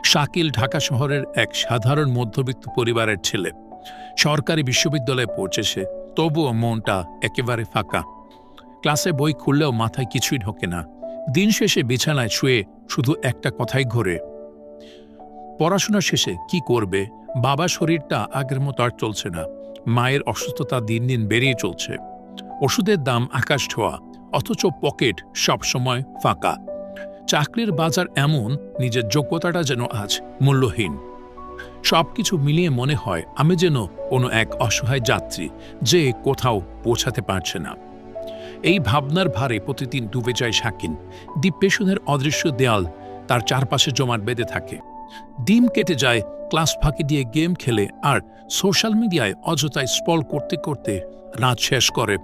শাকিল ঢাকা শহরের এক সাধারণ মধ্যবিত্ত পরিবারের ছেলে। সরকারি বিশ্ববিদ্যালয়ে পৌঁছেছে, তবুও মনটা একেবারে ফাঁকা। ক্লাসে বই খুললেও মাথায় কিছুই ঢোকে না। দিন শেষে বিছানায় শুয়ে শুধু একটা কথাই ঘোরে, পড়াশোনা শেষে কি করবে। বাবার শরীরটা আগের মতো আর চলছে না। মায়ের অসুস্থতা দিন দিন বেড়েই চলছে। ওষুধের দাম আকাশ ছোঁয়া, অথচ পকেট সবসময় ফাঁকা। চাকরির বাজার এমন, নিজের যোগ্যতাটা যেন আজ মূল্যহীন। সবকিছু মিলিয়ে মনে হয় আমি যেন কোনো এক অসহায় যাত্রী, যে কোথাও পৌঁছাতে পারছে না। এই ভাবনার ভারে প্রতিদিন ডুবে যায় শাকিল। ডিপ্রেশনের অদৃশ্য দেয়াল তার চারপাশে জমাট বেঁধে থাকে। দিন কেটে যায় ক্লাস ফাঁকি দিয়ে গেম খেলে আর সোশ্যাল মিডিয়ায় অযথায় স্ক্রল করতে করতে রাত শেষ করে।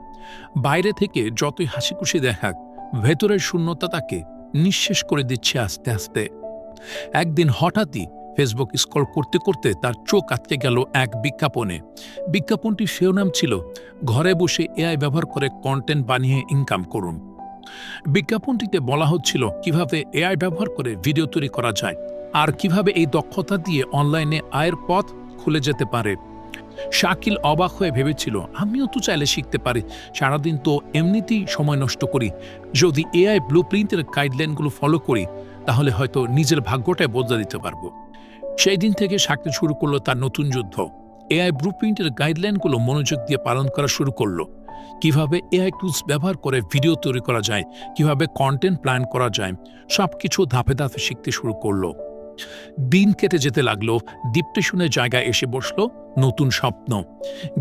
বাইরে থেকে যতই হাসিখুশি দেখাক, ভেতরের শূন্যতা তাকে নিঃশেষ করে দিচ্ছে আস্তে আস্তে। একদিন হঠাৎই ফেসবুক স্ক্রল করতে করতে তার চোখ আটকে গেল এক বিজ্ঞাপনে। বিজ্ঞাপনটির শিরোনাম ছিল, ঘরে বসে এআই ব্যবহার করে কন্টেন্ট বানিয়ে ইনকাম করুন। বিজ্ঞাপনটিতে বলা হচ্ছিল কিভাবে এআই ব্যবহার করে ভিডিও তৈরি করা যায় আর কিভাবে এই দক্ষতা দিয়ে অনলাইনে আয়ের পথ খুলে যেতে পারে। শাকিল অবাক হয়ে ভেবেছিল, আমিও তো চাইলে শিখতে পারি। সারাদিন তো এমনিতেই সময় নষ্ট করি। যদি এআই ব্লুপ্রিন্টের গাইডলাইনগুলো ফলো করি, তাহলে হয়তো নিজের ভাগ্যটাই বদলে দিতে পারবো। সেই দিন থেকে শাকিল শুরু করলো তার নতুন যুদ্ধ। এআই ব্লুপ্রিন্টের গাইডলাইনগুলো মনোযোগ দিয়ে পালন করা শুরু করলো। কিভাবে এআই টুলস ব্যবহার করে ভিডিও তৈরি করা যায়, কিভাবে কন্টেন্ট প্ল্যান করা যায়, সবকিছু ধাপে ধাপে শিখতে শুরু করলো। দিন কেটে যেতে লাগলো। ডিপ্রেশনের জায়গায় এসে বসলো নতুন স্বপ্ন।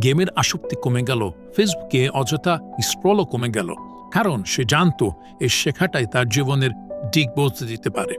গেমের আসক্তি কমে গেল, ফেসবুকে অযথা স্ক্রলও কমে গেল, কারণ সে জানতো এই শেখাটাই তার জীবনের দিক বদলে দিতে পারে।